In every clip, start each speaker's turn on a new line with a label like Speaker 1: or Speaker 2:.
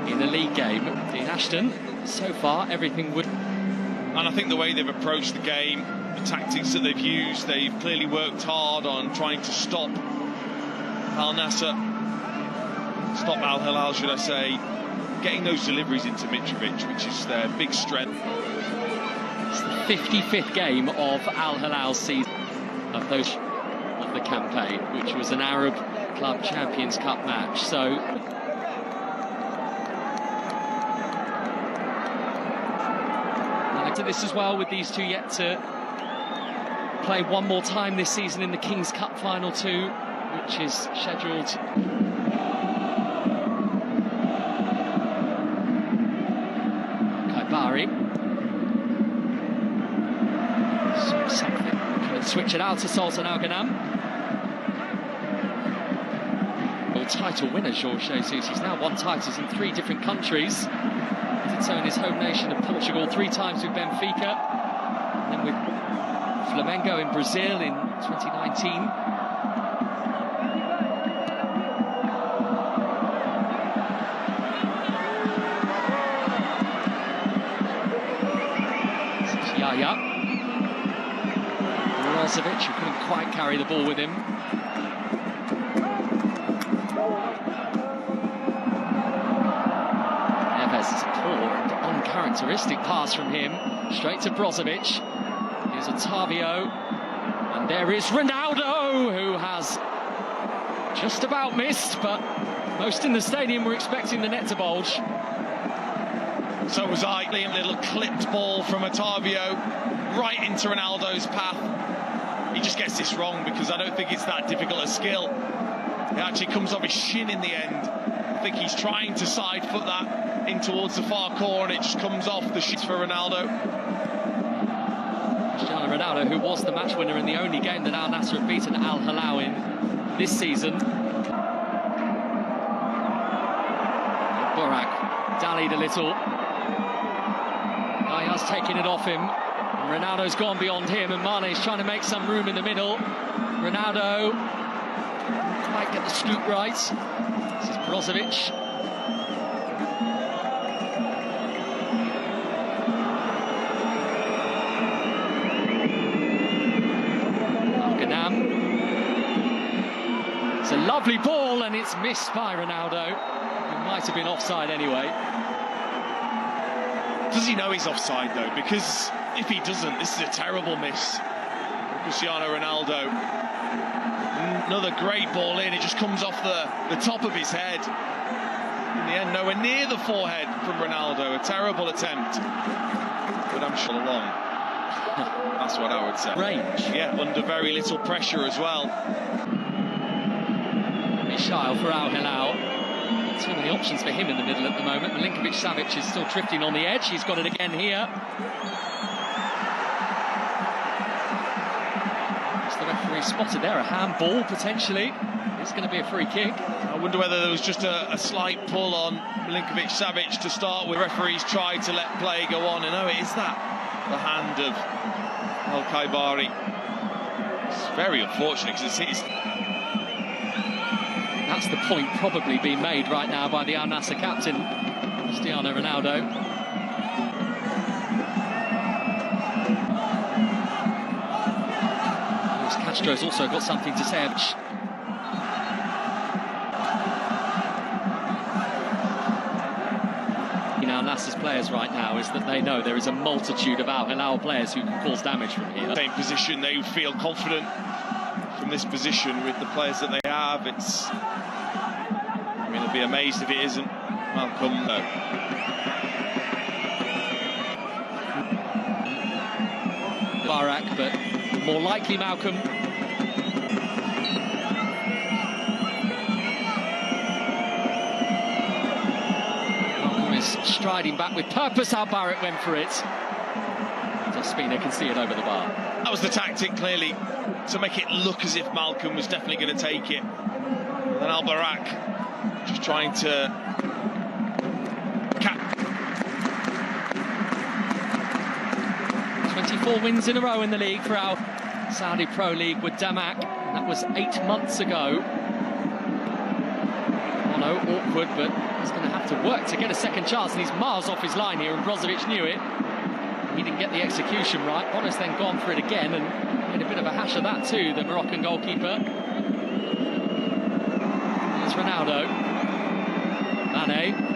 Speaker 1: in a league game. Dean Ashton, so far, everything would...
Speaker 2: And I think the way they've approached the game, the tactics that they've used, they've clearly worked hard on trying to stop alnassr, stop alhilal, should I say, getting those deliveries into Mitrovic, which is their big strength.
Speaker 1: It's the 55th game of Al-Hilal's season of the campaign, which was an Arab Club Champions Cup match. So to this as well, with these two yet to play one more time this season in the King's Cup Final 2, which is scheduled. Kaibari. Something. Can switch it out to Sultan Al Ghanam. World title winner, Jorge Jesus. He's now won titles in 3 different countries. Did so in his home nation of Portugal, 3 times with Benfica, and then with Flamengo in Brazil in 2019. Yaya. Brozovic, who couldn't quite carry the ball with him. Neves, a poor and uncharacteristic pass from him. Straight to Brozovic. Here's Otavio. And there is Ronaldo, who has just about missed, but most in the stadium were expecting the net to bulge.
Speaker 2: So was I. A little clipped ball from Otavio right into Ronaldo's path. He just gets this wrong because I don't think it's that difficult a skill. It actually comes off his shin in the end. I think he's trying to side foot that in towards the far corner, and it just comes off the shit for Ronaldo.
Speaker 1: Cristiano Ronaldo, who was the match winner in the only game that Al-Nassr have beaten Al-Hilal in this season. Borak dallied a little. Yaya's taken it off him. And Ronaldo's gone beyond him, and Mane's trying to make some room in the middle. Ronaldo might get the scoop right. This is Brozovic. It's a lovely ball, and it's missed by Ronaldo, who might have been offside anyway.
Speaker 2: Does he know he's offside, though? Because if he doesn't, this is a terrible miss. Cristiano Ronaldo. Another great ball in, it just comes off the top of his head. In the end, nowhere near the forehead from Ronaldo. A terrible attempt. But I'm sure along. That's what I would say.
Speaker 1: Range.
Speaker 2: Yeah, under very little pressure as well.
Speaker 1: Ishile for Al-Hilal. Too many options for him in the middle at the moment. Milinkovic-Savic is still drifting on the edge. He's got it again here. As the referee spotted there, a handball potentially. It's going to be a free kick.
Speaker 2: I wonder whether there was just a slight pull on Milinkovic-Savic to start with. Referees tried to let play go on, and oh, it is that. The hand of Al-Kaibari. It's very unfortunate because it's...
Speaker 1: That's the point probably being made right now by the Al-Nassr captain, Cristiano Ronaldo. Luis Castro's also got something to say. Al-Nassr's players right now is that they know there is a multitude of Al-Hilal players who can cause damage from here.
Speaker 2: Same position, they feel confident from this position with the players that they have. It's... I mean, I'd be amazed if it isn't Malcolm.
Speaker 1: Barak, but more likely Malcolm. Malcolm is striding back with purpose. How Barak went for it. Ospina can see it over the bar.
Speaker 2: That was the tactic, clearly, to make it look as if Malcolm was definitely going to take it. And then Al-Barak just trying to
Speaker 1: 24 wins in a row in the league for our Saudi Pro League with Damak. That was 8 months ago. On Ronaldo, awkward, but he's going to have to work to get a second chance, and he's miles off his line here, and Brozovic knew it. He didn't get the execution right. Bonas then gone for it again and made a bit of a hash of that too, the Moroccan goalkeeper. Here's Ronaldo. Mane.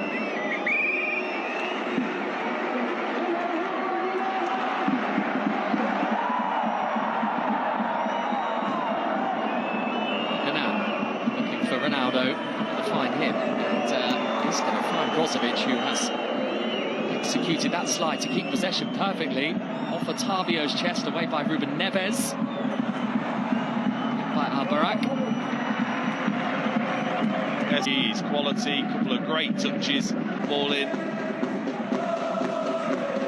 Speaker 1: Looking for Ronaldo to find him, and he's going to find Brozovic, who has executed that slide to keep possession perfectly. Off Otavio's chest, away by Ruben Neves. By Albarak.
Speaker 2: Yes, he's quality, couple of great touches, ball in.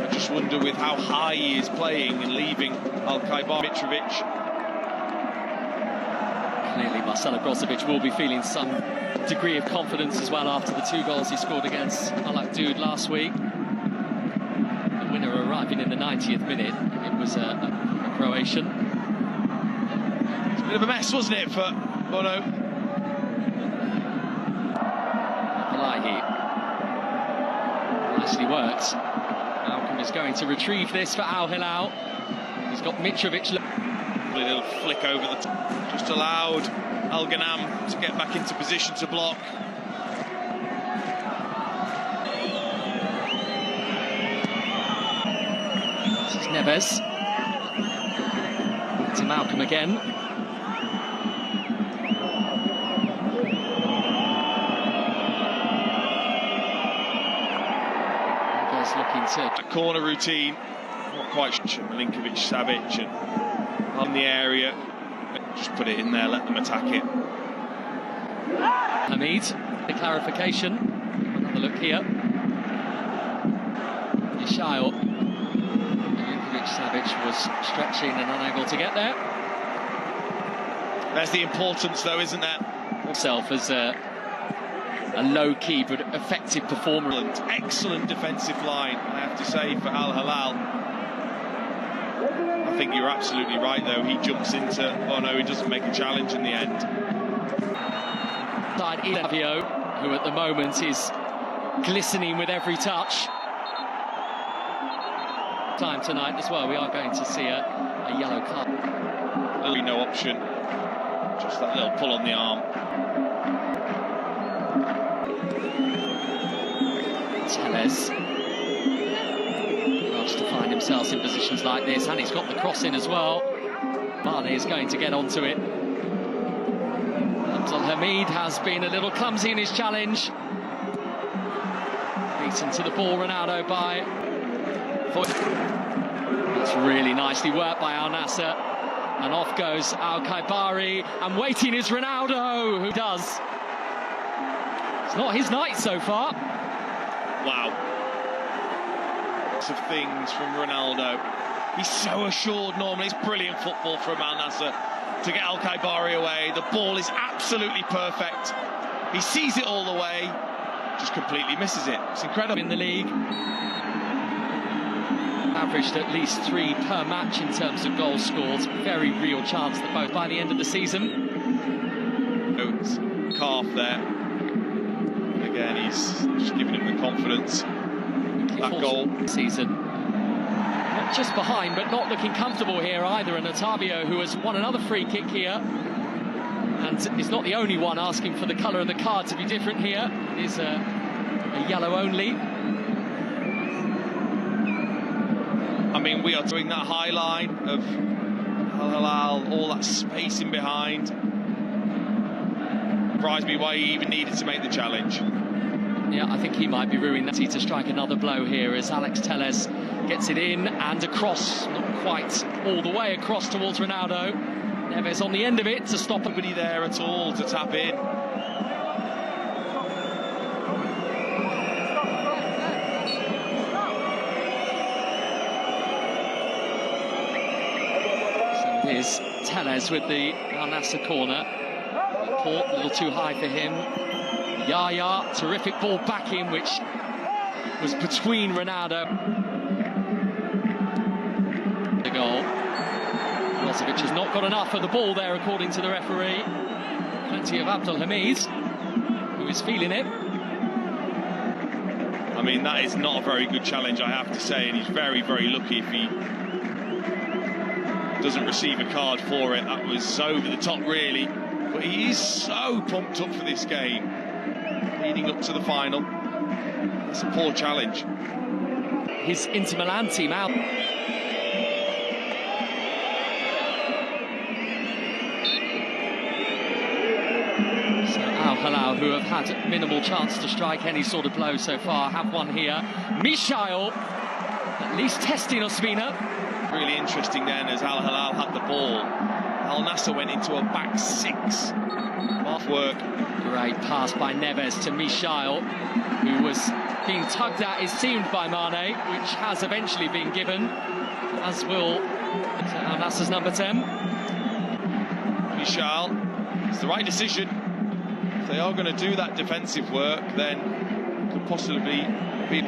Speaker 2: I just wonder with how high he is playing and leaving Mitrovic.
Speaker 1: Clearly Marcelo Brozovic will be feeling some degree of confidence as well after the 2 goals he scored against Al Akdoud last week. Winner arriving in the 90th minute. It was a Croatian.
Speaker 2: It's a bit of a mess, wasn't it, for Bono?
Speaker 1: Alahi. Nicely worked. Malcolm is going to retrieve this for Al-Hilal. He's got Mitrovic.
Speaker 2: A little flick over the top. Just allowed Al Ghanam to get back into position to block.
Speaker 1: Neves. To Malcolm again. Neves looking to...
Speaker 2: A corner routine. Not quite sure. Milinkovic, Savic, and on the area. Just put it in there, let them attack it.
Speaker 1: Hamid, the clarification. Another look here. Ishail. Savic was stretching and unable to get there.
Speaker 2: There's the importance, though, isn't there?
Speaker 1: Himself as a low-key but effective performer.
Speaker 2: Excellent defensive line, I have to say, for Al-Hilal. I think you're absolutely right, though. He jumps into... Oh, no, he doesn't make a challenge in the end.
Speaker 1: Side Elavio, who at the moment is glistening with every touch. Time tonight as well, we are going to see a yellow card.
Speaker 2: There'll be no option, just that little pull on the arm.
Speaker 1: Telles loves to find himself in positions like this, and he's got the cross in as well. Mane is going to get onto it. Abdul Hamid has been a little clumsy in his challenge. Beaten to the ball, Ronaldo by... That's really nicely worked by alnassr, and off goes Al-Khaibari, and waiting is Ronaldo, who does. It's not his night so far.
Speaker 2: Wow. Lots of things from Ronaldo. He's so assured normally. It's brilliant football from alnassr to get Al-Khaibari away. The ball is absolutely perfect. He sees it all the way, just completely misses it. It's incredible.
Speaker 1: In the league. Averaged at least 3 per match in terms of goals scored. Very real chance that both by the end of the season.
Speaker 2: Calf there. Again, he's just giving him the confidence. That goal.
Speaker 1: Season. Not just behind, but not looking comfortable here either. And Otavio, who has won another free kick here. And is not the only one asking for the colour of the card to be different here. It is a yellow only.
Speaker 2: I mean, we are doing that high line of Al-Hilal, all that space in behind. Surprised me why he even needed to make the challenge.
Speaker 1: Yeah, I think he might be ruining that to strike another blow here as Alex Telles gets it in and across, not quite all the way across towards Ronaldo. Neves on the end of it to stop.
Speaker 2: Nobody there at all to tap in.
Speaker 1: Here's Telles with the alnassr corner. Port a little too high for him. Yaya, terrific ball back in, which was between Ronaldo. The goal. Brozovic has not got enough of the ball there, according to the referee. Plenty of Abdul Hamid, who is feeling it.
Speaker 2: I mean, that is not a very good challenge, I have to say, and he's very, very lucky if he doesn't receive a card for it. That was over the top, really. But he is so pumped up for this game, leading up to the final. It's a poor challenge.
Speaker 1: His Inter Milan team out. So Al-Hilal, who have had minimal chance to strike any sort of blow so far, have one here. Mishail, at least testing Ospina.
Speaker 2: Really interesting then, as Al-Hilal had the ball. Al-Nassr went into a back six. Off work.
Speaker 1: Great pass by Neves to Mishail, who was being tugged at, it seemed, by Mane, which has eventually been given, as will Al-Nassr's number 10.
Speaker 2: Mishail, it's the right decision. If they are going to do that defensive work, then could possibly be...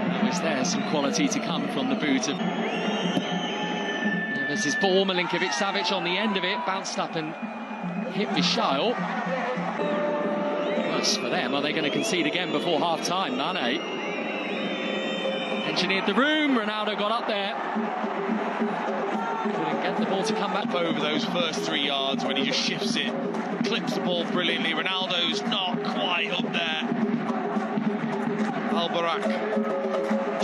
Speaker 1: Now is there some quality to come from the boot of... There's his ball, Milinkovic-Savic on the end of it, bounced up and hit Mishail. Worse for them, are they going to concede again before half-time? Mane engineered the room, Ronaldo got up there. Couldn't get the ball to come back.
Speaker 2: Over those first 3 yards when he just shifts it, clips the ball brilliantly. Ronaldo's not quite up there. Al-Barak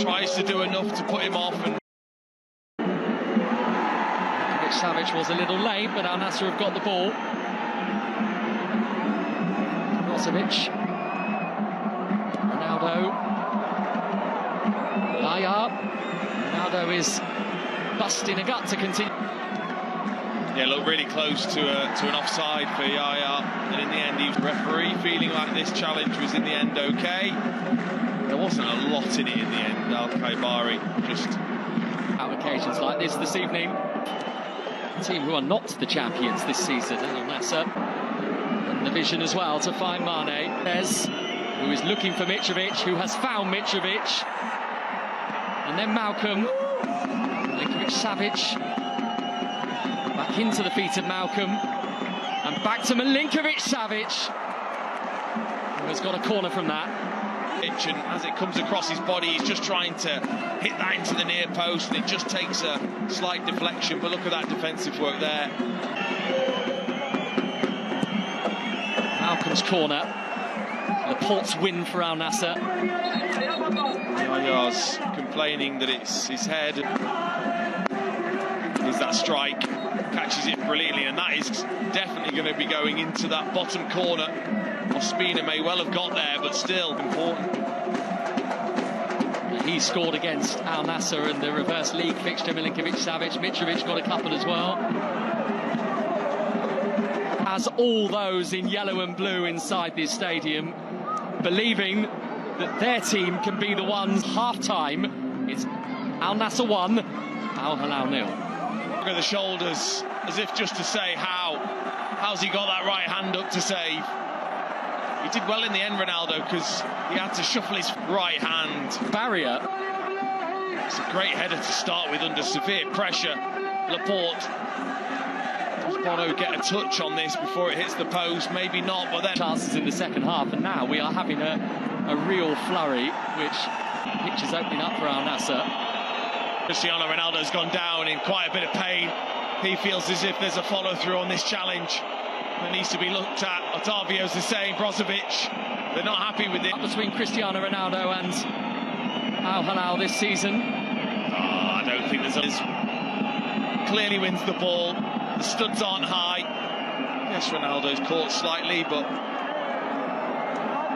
Speaker 2: tries to do enough to put him off, and
Speaker 1: Savic was a little late, but Al-Nassr have got the ball. Brozovic, Ronaldo, Laya. Ronaldo is busting a gut to continue.
Speaker 2: Yeah, looked really close to an offside for Yaya, and in the end, he was referee feeling like this challenge was in the end okay. There wasn't a lot in it in the end. Al-Khaibari just
Speaker 1: out occasions like this evening. A team who are not the champions this season, Al-Nassr. And the vision as well to find Mane. There's who is looking for Mitrovic, who has found Mitrovic. And then Malcolm. Milinkovic-Savic. Back into the feet of Malcolm. And back to Milinkovic-Savic, who has got a corner from that.
Speaker 2: And as it comes across his body, he's just trying to hit that into the near post, and it just takes a slight deflection. But look at that defensive work there.
Speaker 1: Malcolm's corner. Laporte's win for Al-Nassr.
Speaker 2: Yaya's complaining that it's his head. Is that strike? Catches it brilliantly, and that is definitely going to be going into that bottom corner. Ospina may well have got there, but still important.
Speaker 1: He scored against Al-Nassr in the reverse league fixture. Milinkovic-Savic, Mitrovic got a couple as well. As all those in yellow and blue inside this stadium, believing that their team can be the ones. Half-time, it's Al-Nassr 1, Al-Hilal 0.
Speaker 2: Look at the shoulders, as if just to say how's he got that right hand up to save. He did well in the end, Ronaldo, because he had to shuffle his right hand.
Speaker 1: Barrier.
Speaker 2: It's a great header to start with under severe pressure. Laporte. Does Bono get a touch on this before it hits the post? Maybe not, but then...
Speaker 1: Chances in the second half, and now we are having a real flurry, which pitch is opening up for Al-Nassr.
Speaker 2: Cristiano Ronaldo's gone down in quite a bit of pain. He feels as if there's a follow-through on this challenge that needs to be looked at. Otavio's the same, Brozovic, they're not happy with it.
Speaker 1: Between Cristiano Ronaldo and Al-Hilal this season.
Speaker 2: I don't think there's clearly wins the ball. The studs aren't high. Yes, Ronaldo's caught slightly, but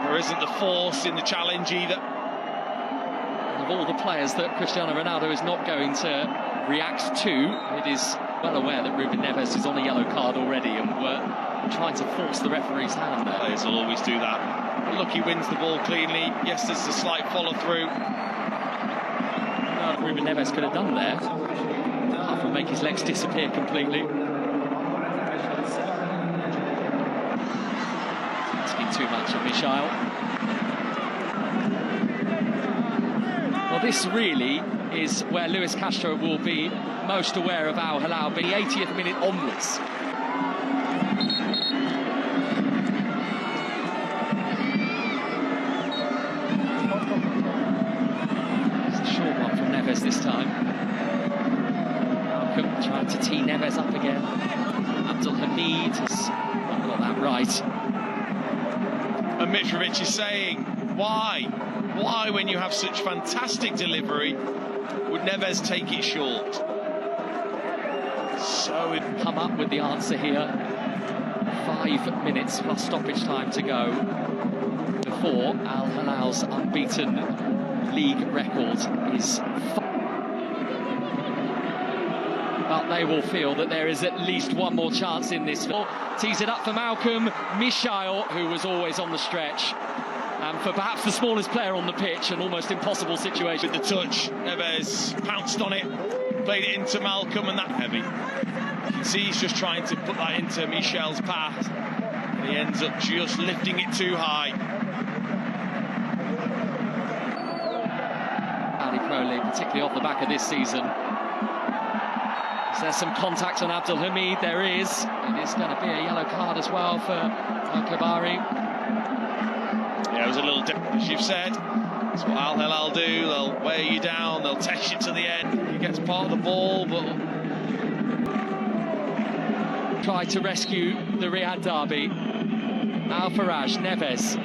Speaker 2: there isn't the force in the challenge either.
Speaker 1: And of all the players that Cristiano Ronaldo is not going to react to, it is well aware that Ruben Neves is on a yellow card already, and we're trying to force the referee's hand there.
Speaker 2: Players will always do that. But look, he wins the ball cleanly. Yes, there's a slight follow-through.
Speaker 1: No, Ruben Neves could have done there, apart from make his legs disappear completely. Asking too much of Mishail. Well, this really is where Luis Castro will be most aware of Al-Hilal, but the 80th minute onwards.
Speaker 2: And Mitrovic is saying, why? Why, when you have such fantastic delivery, would Neves take it short? So it
Speaker 1: come up with the answer here. 5 minutes plus stoppage time to go before Al Hilal's unbeaten league record is. But they will feel that there is at least one more chance in this. Tees it up for Malcolm Michail, who was always on the stretch. And for perhaps the smallest player on the pitch, an almost impossible situation.
Speaker 2: With the touch, Neves pounced on it, played it into Malcolm, and that heavy. You can see he's just trying to put that into Michel's path. And he ends up just lifting it too high.
Speaker 1: Saudi Pro League, particularly off the back of this season. Is there some contact on Abdul Hamid? There is. It is going to be a yellow card as well for Al-Kabari.
Speaker 2: Yeah, it was a little different, as you've said. That's what Al Hilal do. They'll wear you down, they'll test you to the end. He gets part of the ball, but
Speaker 1: try to rescue the Riyadh derby. Al Faraj, Neves.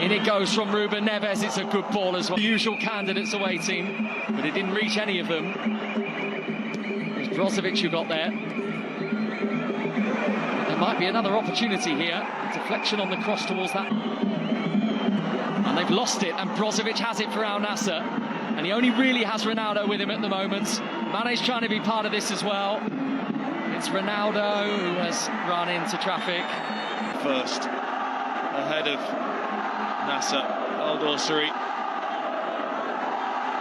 Speaker 1: In it goes from Ruben Neves. It's a good ball as well. The usual candidates awaiting, but it didn't reach any of them. It was Brozovic who got there. There might be another opportunity here. A deflection on the cross towards that. And they've lost it, and Brozovic has it for Al Nassr. And he only really has Ronaldo with him at the moment. Mane's trying to be part of this as well. It's Ronaldo who has run into traffic.
Speaker 2: First, ahead of Nassr Al-Dawsari.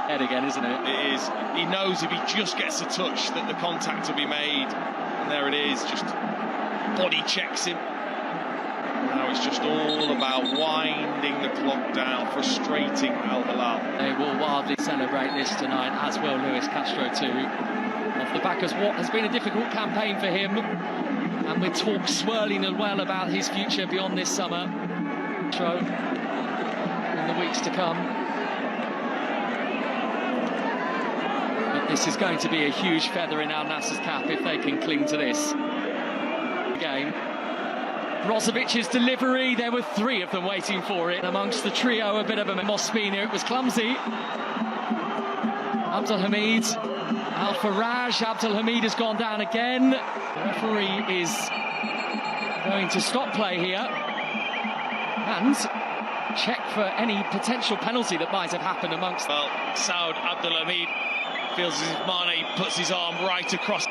Speaker 1: Head again, isn't it?
Speaker 2: It is. He knows if he just gets a touch that the contact will be made. And there it is, just body checks him. Now it's just all about winding the clock down, frustrating Al Hilal.
Speaker 1: They will wildly celebrate this tonight, as will Luis Castro too. Off the back of what has been a difficult campaign for him. And with talk swirling as well about his future beyond this summer. Castro in the weeks to come. But this is going to be a huge feather in Al Nassr's cap if they can cling to this game. Brozovic's delivery, there were 3 of them waiting for it. Amongst the trio, a bit of a Mospina, it was clumsy. Abdul Hamid, Al Faraj, Abdul Hamid has gone down again. The referee is going to stop play here and check for any potential penalty that might have happened amongst them.
Speaker 2: Well, Saud Abdul Hamid feels as if Mane puts his arm right across.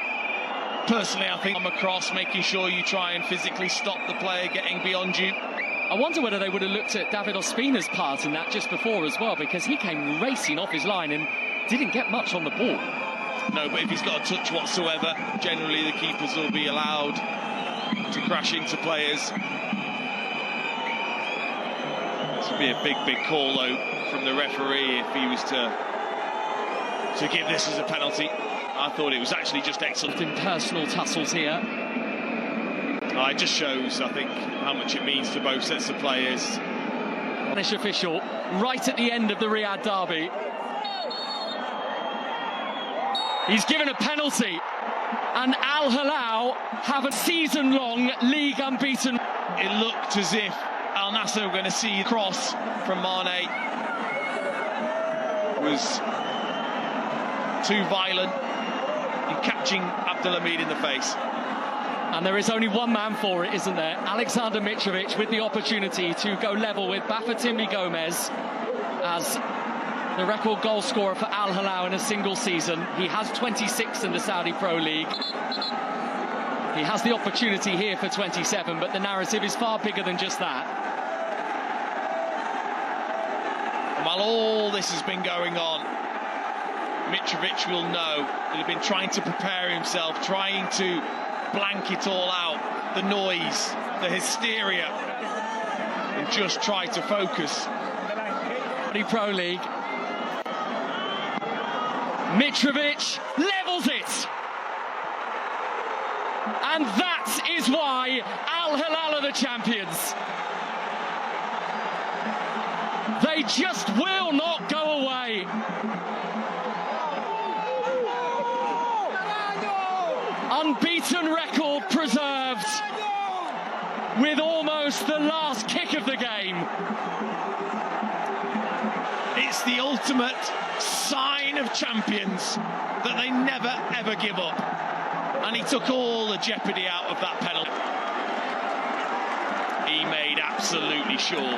Speaker 2: Personally, I think I'm across, making sure you try and physically stop the player getting beyond you.
Speaker 1: I wonder whether they would have looked at David Ospina's part in that just before as well, because he came racing off his line and didn't get much on the ball.
Speaker 2: No, but if he's got a touch whatsoever, generally the keepers will be allowed to crash into players. This would be a big call, though, from the referee if he was to give this as a penalty. I thought it was actually just excellent.
Speaker 1: In personal tussles here.
Speaker 2: It just shows, I think, how much it means to both sets of players.
Speaker 1: Spanish official right at the end of the Riyadh derby. He's given a penalty, and Al Hilal have a season-long league unbeaten.
Speaker 2: It looked as if Al Nassr were going to see a cross from Mane. It was too violent in catching Abdul Hamid in the face.
Speaker 1: And there is only one man for it, isn't there? Alexander Mitrovic with the opportunity to go level with Bafétimbi Gomez as the record goal scorer for Al Hilal in a single season. He has 26 in the Saudi Pro League. He has the opportunity here for 27, but the narrative is far bigger than just that.
Speaker 2: And while all this has been going on, Mitrovic will know that he's been trying to prepare himself, trying to blank it all out, the noise, the hysteria, and just try to focus.
Speaker 1: Pro League. Mitrovic levels it. And that is why Al Hilal are the champions. They just will not go away. Unbeaten record preserved with almost the last kick of the game.
Speaker 2: It's the ultimate sign of champions that they never ever give up. And he took all the jeopardy out of that penalty. He made absolutely sure.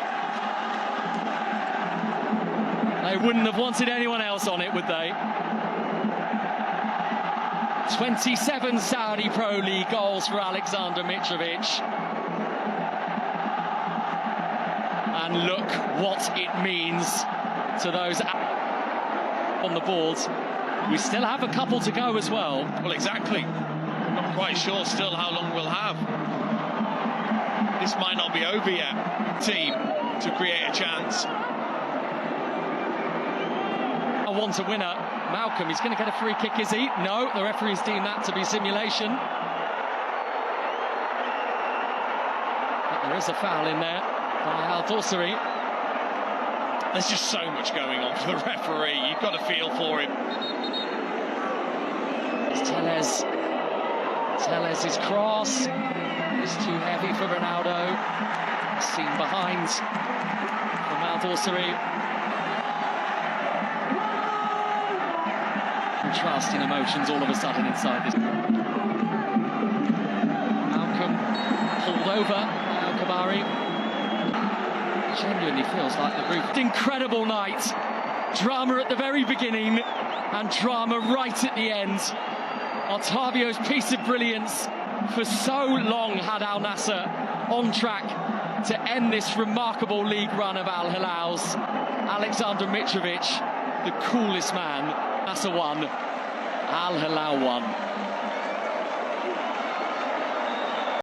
Speaker 1: They wouldn't have wanted anyone else on it, would they? 27 Saudi Pro League goals for Aleksandar Mitrovic. And look what it means to those on the board. We still have a couple to go as well.
Speaker 2: Well, exactly. Not quite sure still how long we'll have. This might not be over yet. Team to create a chance.
Speaker 1: I want a winner. Malcolm, he's going to get a free kick, is he? No, the referee's deemed that to be simulation. But there is a foul in there by Al-Dossari.
Speaker 2: There's just so much going on for the referee. You've got to feel for him.
Speaker 1: It's Tellez. Tellez's cross is too heavy for Ronaldo. Seen behind from Al-Dossari. Contrasting emotions all of a sudden inside this. Malcolm pulled over by Al-Kabari. Genuinely feels like the roof. Incredible night. Drama at the very beginning and drama right at the end. Otavio's piece of brilliance for so long had Al-Nassr on track to end this remarkable league run of Al-Hilal's. Aleksandar Mitrovic, the coolest man. Nassr 1, Al-Hilal 1.